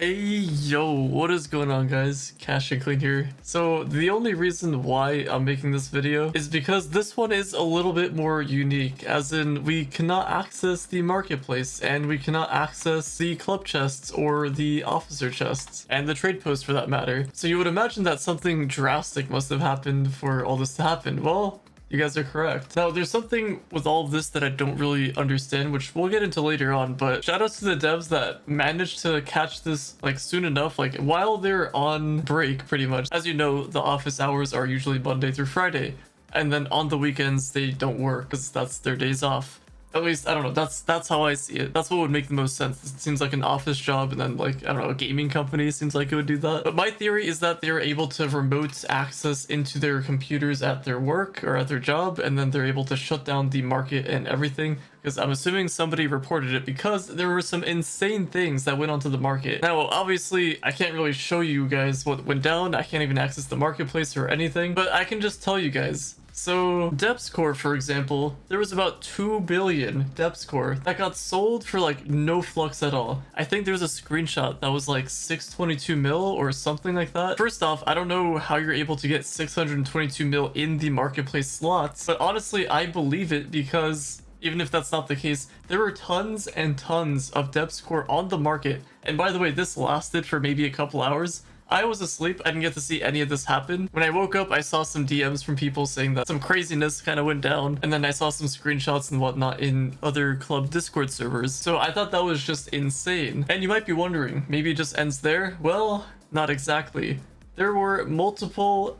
Hey yo, what is going on guys? Cash and Clean here. So the only reason why I'm making this video is because this one is a little bit more unique, as in we cannot access the marketplace and we cannot access the club chests or the officer chests and the trade post for that matter. So you would imagine that something drastic must have happened for all this to happen. Well, you guys are correct. Now, there's something with all of this that I don't really understand, which we'll get into later on, but shout outs to the devs that managed to catch this like soon enough, like while they're on break pretty much. As you know, the office hours are usually Monday through Friday, and then on the weekends they don't work because that's their days off. At least, I don't know, that's how I see it. That's what would make the most sense. It seems like an office job, and then like, I don't know, a gaming company seems like it would do that. But my theory is that they're able to remote access into their computers at their work or at their job, and then they're able to shut down the market and everything. Because I'm assuming somebody reported it because there were some insane things that went onto the market. Now, obviously, I can't really show you guys what went down. I can't even access the marketplace or anything, but I can just tell you guys. So depth core, for example, there was about 2 billion depth core that got sold for like no flux at all. I think there's a screenshot that was like 622 mil or something like that. First off, I don't know how you're able to get 622 mil in the marketplace slots, but honestly, I believe it because even if that's not the case, there were tons and tons of depth core on the market. And by the way, this lasted for maybe a couple hours. I was asleep, I didn't get to see any of this happen. When I woke up, I saw some DMs from people saying that some craziness kind of went down, and then I saw some screenshots and whatnot in other club Discord servers. So I thought that was just insane. And you might be wondering, maybe it just ends there? Well, not exactly. There were multiple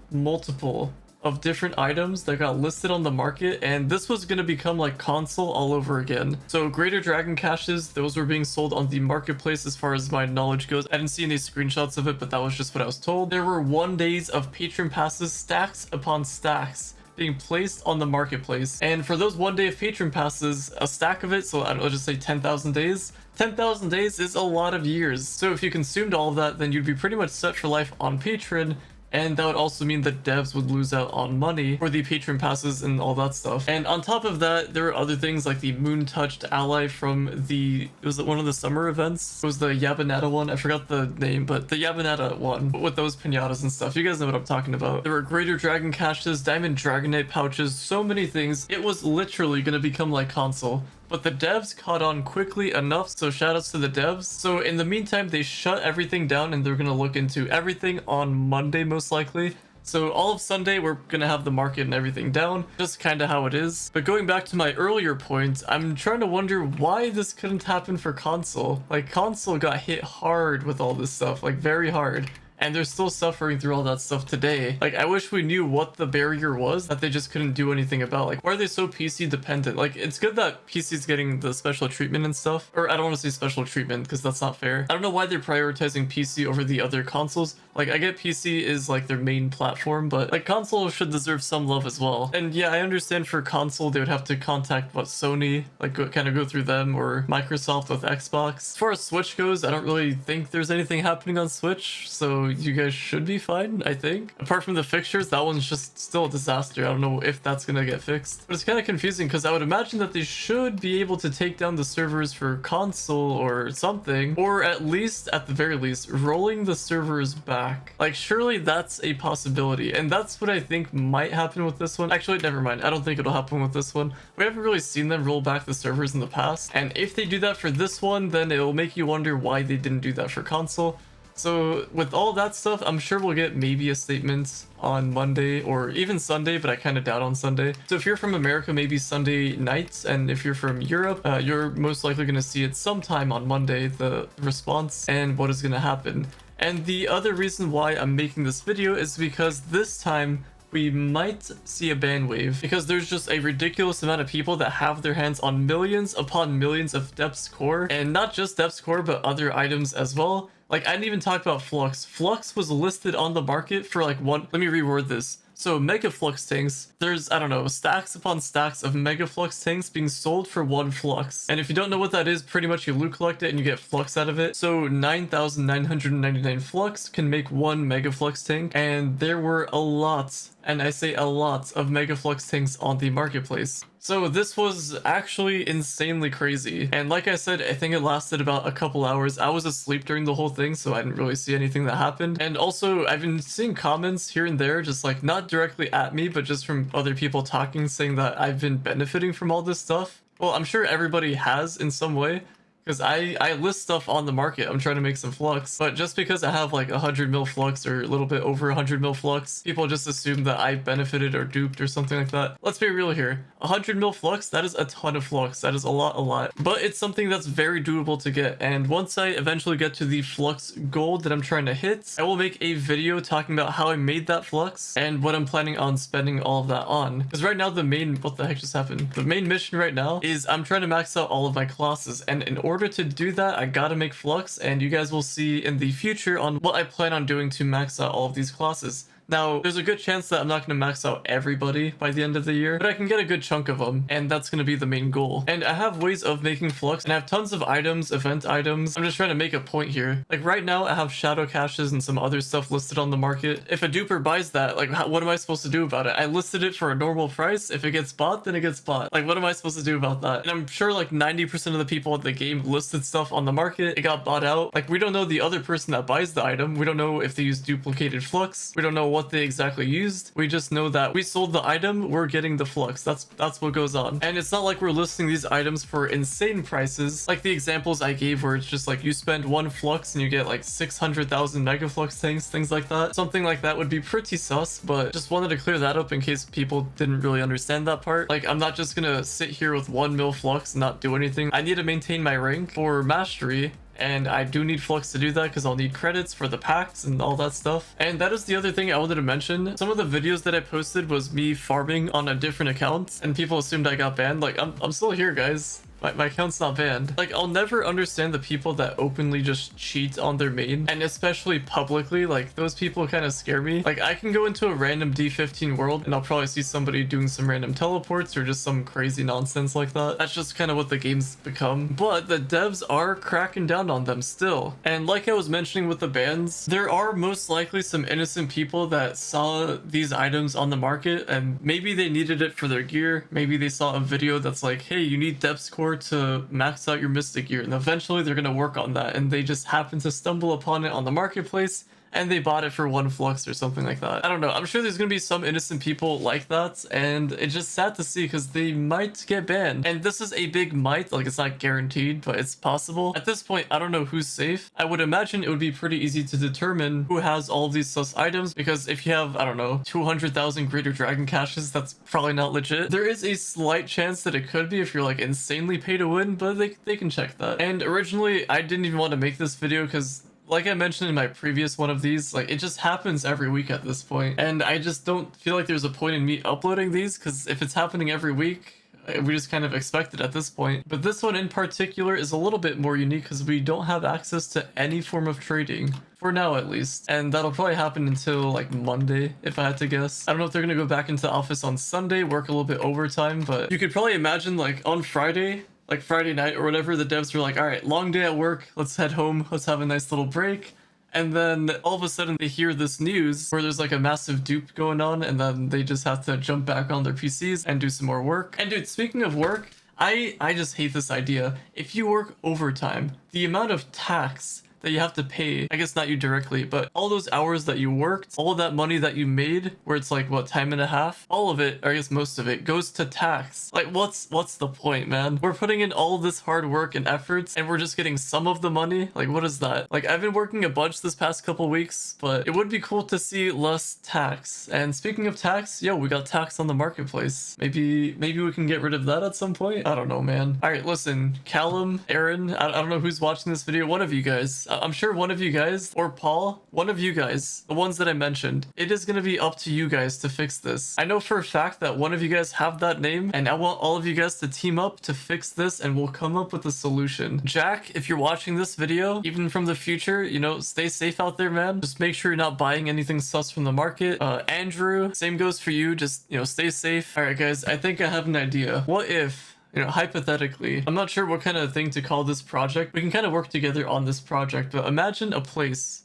of different items that got listed on the market, and this was going to become like console all over again. So greater dragon caches, those were being sold on the marketplace as far as my knowledge goes. I didn't see any screenshots of it, but that was just what I was told. There were 1 days of patron passes, stacks upon stacks, being placed on the marketplace. And for those 1 day of patron passes, a stack of it, so I'll just say 10,000 days. 10,000 days is a lot of years. So if you consumed all of that, then you'd be pretty much set for life on Patreon. And that would also mean that devs would lose out on money for the patron passes and all that stuff. And on top of that, there were other things like the Moon Touched Ally from it was one of the summer events. It was the Yabanata one. I forgot the name, but the Yabanata one with those pinatas and stuff. You guys know what I'm talking about. There were greater dragon caches, diamond dragonite pouches, so many things. It was literally going to become like console. But the devs caught on quickly enough, so shoutouts to the devs. So in the meantime, they shut everything down and they're gonna look into everything on Monday most likely. So all of Sunday, we're gonna have the market and everything down, just kind of how it is. But going back to my earlier point, I'm trying to wonder why this couldn't happen for console. Like console got hit hard with all this stuff, like very hard. And they're still suffering through all that stuff today. Like, I wish we knew what the barrier was that they just couldn't do anything about. Like, why are they so PC dependent? Like, it's good that PC's getting the special treatment and stuff. Or I don't want to say special treatment because that's not fair. I don't know why they're prioritizing PC over the other consoles. Like, I get PC is like their main platform, but like console should deserve some love as well. And yeah, I understand for console, they would have to contact Sony, like kind of go through them, or Microsoft with Xbox. As far as Switch goes, I don't really think there's anything happening on Switch. So you guys should be fine, I think. Apart from the fixtures, that one's just still a disaster. I don't know if that's gonna get fixed. But it's kind of confusing because I would imagine that they should be able to take down the servers for console or something, or at least, at the very least, rolling the servers back. Like, surely that's a possibility, and that's what I think might happen with this one. Actually, never mind. I don't think it'll happen with this one. We haven't really seen them roll back the servers in the past, and if they do that for this one, then it'll make you wonder why they didn't do that for console. So with all that stuff, I'm sure we'll get maybe a statement on Monday or even Sunday, but I kind of doubt on Sunday. So if you're from America, maybe Sunday nights, and if you're from Europe, you're most likely going to see it sometime on Monday, the response and what is going to happen. And the other reason why I'm making this video is because this time we might see a ban wave, because there's just a ridiculous amount of people that have their hands on millions upon millions of depths core, and not just depths core, but other items as well. Like, I didn't even talk about Flux. Flux was listed on the market for like one, let me reword this. So Mega Flux tanks, there's, I don't know, stacks upon stacks of Mega Flux tanks being sold for 1 Flux. And if you don't know what that is, pretty much you loot collect it and you get Flux out of it. So 9,999 Flux can make 1 Mega Flux tank. And there were a lot, and I say a lot, of Mega Flux tanks on the marketplace. So this was actually insanely crazy. And like I said, I think it lasted about a couple hours. I was asleep during the whole thing, so I didn't really see anything that happened. And also, I've been seeing comments here and there, just like not directly at me, but just from other people talking, saying that I've been benefiting from all this stuff. Well, I'm sure everybody has in some way, because I list stuff on the market. I'm trying to make some flux, but just because I have like 100 mil flux or a little bit over 100 mil flux, people just assume that I benefited or duped or something like that. Let's be real here. 100 mil flux, that is a ton of flux. That is a lot. But it's something that's very doable to get. And once I eventually get to the flux goal that I'm trying to hit, I will make a video talking about how I made that flux and what I'm planning on spending all of that on. Because right now what the heck just happened? The main mission right now is I'm trying to max out all of my classes, and in order to do that, I gotta make flux, and you guys will see in the future on what I plan on doing to max out all of these classes. Now, there's a good chance that I'm not going to max out everybody by the end of the year, but I can get a good chunk of them, and that's going to be the main goal. And I have ways of making flux, and I have tons of items, event items. I'm just trying to make a point here. Like right now, I have shadow caches and some other stuff listed on the market. If a duper buys that, like what am I supposed to do about it? I listed it for a normal price. If it gets bought, then it gets bought. Like what am I supposed to do about that? And I'm sure like 90% of the people in the game listed stuff on the market. It got bought out. Like we don't know the other person that buys the item. We don't know if they use duplicated flux. We don't know what they exactly used. We just know that we sold the item, we're getting the flux. That's what goes on. And it's not like we're listing these items for insane prices like the examples I gave, where it's just like you spend one flux and you get like 600,000 megaflux tanks, things like that. Something like that would be pretty sus, but just wanted to clear that up in case people didn't really understand that part. Like I'm not just gonna sit here with 1 mil flux and not do anything. I need to maintain my rank for mastery, and I do need flux to do that because I'll need credits for the packs and all that stuff. And that is the other thing I wanted to mention. Some of the videos that I posted was me farming on a different account, and people assumed I got banned. Like I'm still here, guys. My account's not banned. Like, I'll never understand the people that openly just cheat on their main, and especially publicly. Like, those people kind of scare me. Like, I can go into a random D15 world and I'll probably see somebody doing some random teleports or just some crazy nonsense like that. That's just kind of what the game's become. But the devs are cracking down on them still. And like I was mentioning with the bans, there are most likely some innocent people that saw these items on the market and maybe they needed it for their gear. Maybe they saw a video that's like, hey, you need depth score to max out your mystic gear, and eventually they're going to work on that, and they just happen to stumble upon it on the marketplace and they bought it for 1 flux or something like that. I don't know. I'm sure there's gonna be some innocent people like that, and it's just sad to see because they might get banned. And this is a big might, like it's not guaranteed, but it's possible. At this point, I don't know who's safe. I would imagine it would be pretty easy to determine who has all of these sus items, because if you have, I don't know, 200,000 greater dragon caches, that's probably not legit. There is a slight chance that it could be if you're like insanely pay to win, but they can check that. And originally, I didn't even want to make this video because, like I mentioned in my previous one of these, like it just happens every week at this point, and I just don't feel like there's a point in me uploading these, because if it's happening every week, we just kind of expect it at this point. But this one in particular is a little bit more unique because we don't have access to any form of trading. For now, at least. And that'll probably happen until like Monday, if I had to guess. I don't know if they're gonna go back into the office on Sunday, work a little bit overtime, but you could probably imagine like on Friday, like Friday night or whatever, the devs were like, all right, long day at work, let's head home, let's have a nice little break. And then all of a sudden they hear this news where there's like a massive dupe going on, and then they just have to jump back on their PCs and do some more work. And dude, speaking of work, I just hate this idea. If you work overtime, the amount of tax that you have to pay, I guess not you directly, but all those hours that you worked, all of that money that you made, where it's like, what, time and a half? All of it, or I guess most of it, goes to tax. Like, what's the point, man? We're putting in all this hard work and efforts, and we're just getting some of the money? Like, what is that? Like, I've been working a bunch this past couple weeks, but it would be cool to see less tax. And speaking of tax, yo, we got tax on the marketplace. Maybe we can get rid of that at some point? I don't know, man. All right, listen, Callum, Aaron, I don't know who's watching this video, one of you guys, I'm sure one of you guys, or Paul, one of you guys, the ones that I mentioned, it is going to be up to you guys to fix this. I know for a fact that one of you guys have that name, and I want all of you guys to team up to fix this, and we'll come up with a solution. Jack, if you're watching this video, even from the future, you know, stay safe out there, man. Just make sure you're not buying anything sus from the market. Andrew, same goes for you. Just, you know, stay safe. All right, guys, I think I have an idea. What if, you know, hypothetically, I'm not sure what kind of thing to call this project. We can kind of work together on this project, but imagine a place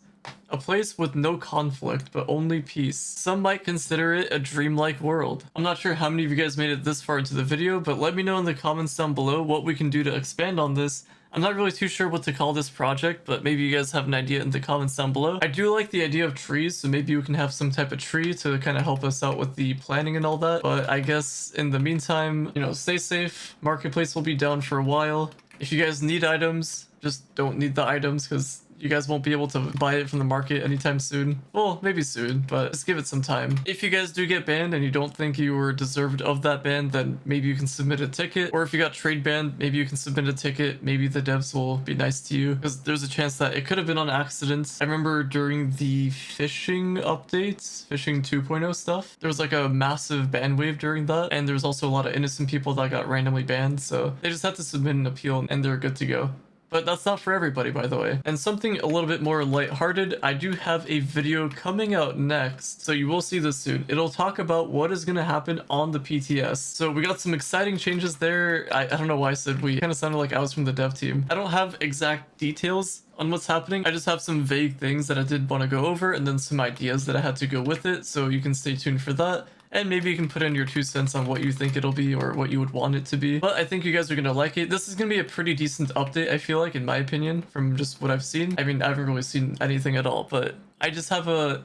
A place with no conflict, but only peace. Some might consider it a dreamlike world. I'm not sure how many of you guys made it this far into the video, but let me know in the comments down below what we can do to expand on this. I'm not really too sure what to call this project, but maybe you guys have an idea in the comments down below. I do like the idea of trees, so maybe you can have some type of tree to kind of help us out with the planning and all that. But I guess in the meantime, you know, stay safe. Marketplace will be down for a while. If you guys need items, just don't need the items because you guys won't be able to buy it from the market anytime soon. Well, maybe soon, but just give it some time. If you guys do get banned and you don't think you were deserved of that ban, then maybe you can submit a ticket. Or if you got trade banned, maybe you can submit a ticket. Maybe the devs will be nice to you because there's a chance that it could have been on accident. I remember during the fishing updates, fishing 2.0 stuff, there was like a massive ban wave during that. And there's also a lot of innocent people that got randomly banned. So they just had to submit an appeal and they're good to go. But that's not for everybody, by the way. And something a little bit more lighthearted, I do have a video coming out next, so you will see this soon. It'll talk about what is going to happen on the PTS. So we got some exciting changes there. I don't know why I said we. Kind of sounded like I was from the dev team. I don't have exact details on what's happening. I just have some vague things that I did want to go over and then some ideas that I had to go with it, so you can stay tuned for that. And maybe you can put in your 2 cents on what you think it'll be or what you would want it to be. But I think you guys are going to like it. This is going to be a pretty decent update, I feel like, in my opinion, from just what I've seen. I mean, I haven't really seen anything at all, but I just have a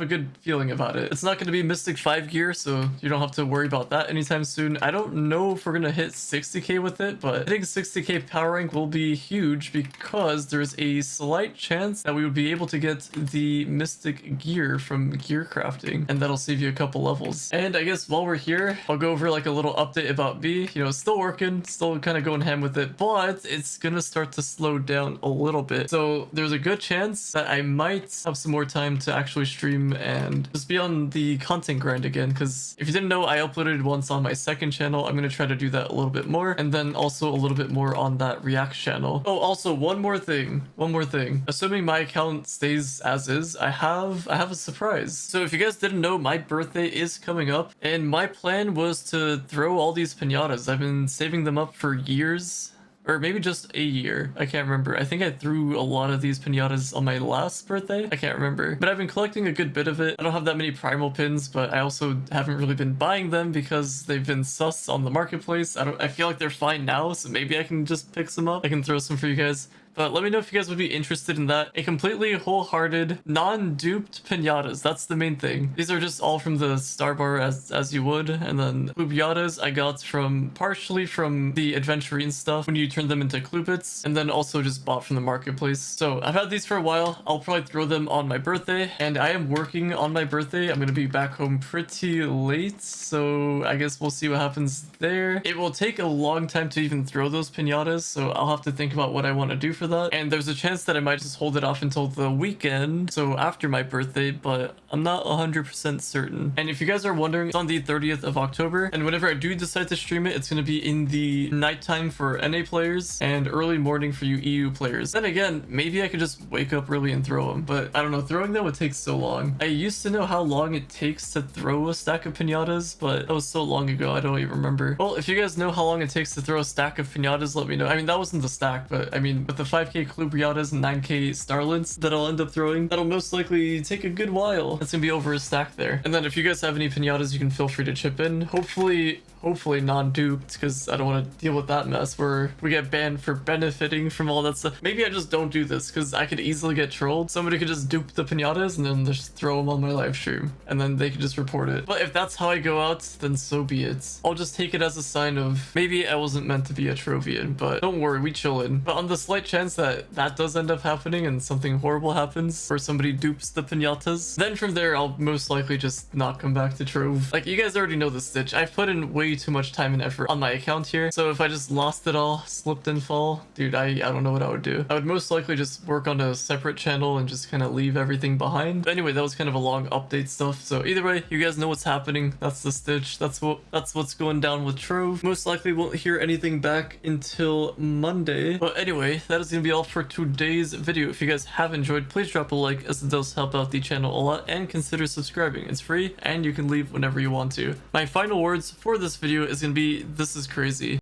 good feeling about it. It's not going to be Mystic 5 gear, so you don't have to worry about that anytime soon. I don't know if we're going to hit 60k with it, but hitting 60k power rank will be huge because there's a slight chance that we would be able to get the Mystic gear from gear crafting, and that'll save you a couple levels. And I guess while we're here, I'll go over like a little update about B. You know, still working, still kind of going ham with it, but it's going to start to slow down a little bit. So there's a good chance that I might have some more time to actually stream and just be on the content grind again, because if you didn't know, I uploaded once on my second channel. I'm going to try to do that a little bit more, and then also a little bit more on that React channel. Oh, also one more thing. Assuming my account stays as is, I have a surprise. So if you guys didn't know, my birthday is coming up, and my plan was to throw all these piñatas. I've been saving them up for years. Or maybe just a year. I can't remember. I think I threw a lot of these piñatas on my last birthday. I can't remember. But I've been collecting a good bit of it. I don't have that many primal pins, but I also haven't really been buying them because they've been sus on the marketplace. I feel like they're fine now, so maybe I can just pick some up. I can throw some for you guys. But let me know if you guys would be interested in that. A completely wholehearted, non-duped piñatas. That's the main thing. These are just all from the star bar as you would. And then clubiatas I got partially from the adventurine stuff when you turn them into clubits. And then also just bought from the marketplace. So I've had these for a while. I'll probably throw them on my birthday. And I am working on my birthday. I'm going to be back home pretty late. So I guess we'll see what happens there. It will take a long time to even throw those piñatas. So I'll have to think about what I want to do for that, and there's a chance that I might just hold it off until the weekend, so after my birthday, but I'm not 100% certain. And if you guys are wondering, it's on the 30th of October, and whenever I do decide to stream it, it's going to be in the nighttime for NA players and early morning for you EU players. Then again, maybe I could just wake up early and throw them, but I don't know, throwing them would take so long. I used to know how long it takes to throw a stack of piñatas, but that was so long ago, I don't even remember. Well, if you guys know how long it takes to throw a stack of piñatas, let me know. I mean, that wasn't the stack, but I mean, with the 5k clubriatas and 9k starlets that I'll end up throwing, that'll most likely take a good while. It's gonna be over a stack there. And then if you guys have any piñatas, you can feel free to chip in. Hopefully non-duped, because I don't want to deal with that mess where we get banned for benefiting from all that stuff. Maybe I just don't do this because I could easily get trolled. Somebody could just dupe the piñatas and then just throw them on my live stream, and then they could just report it. But if that's how I go out, then so be it. I'll just take it as a sign of maybe I wasn't meant to be a Trovian, but don't worry, we chillin'. But on the slight chance that that does end up happening and something horrible happens, or somebody dupes the piñatas, then from there I'll most likely just not come back to Trove. Like, you guys already know the stitch. I've put in way too much time and effort on my account here, so if I just lost it all, slipped and fall, dude, I don't know what I would do. I would most likely just work on a separate channel and just kind of leave everything behind. But anyway, that was kind of a long update stuff, so either way, you guys know what's happening. That's the stitch. That's what's going down with Trove. Most likely won't hear anything back until Monday. But anyway, that is gonna be all for today's video. If you guys have enjoyed, please drop a like, as it does help out the channel a lot, and consider subscribing. It's free and you can leave whenever you want to. My final words for this video is gonna be, this is crazy.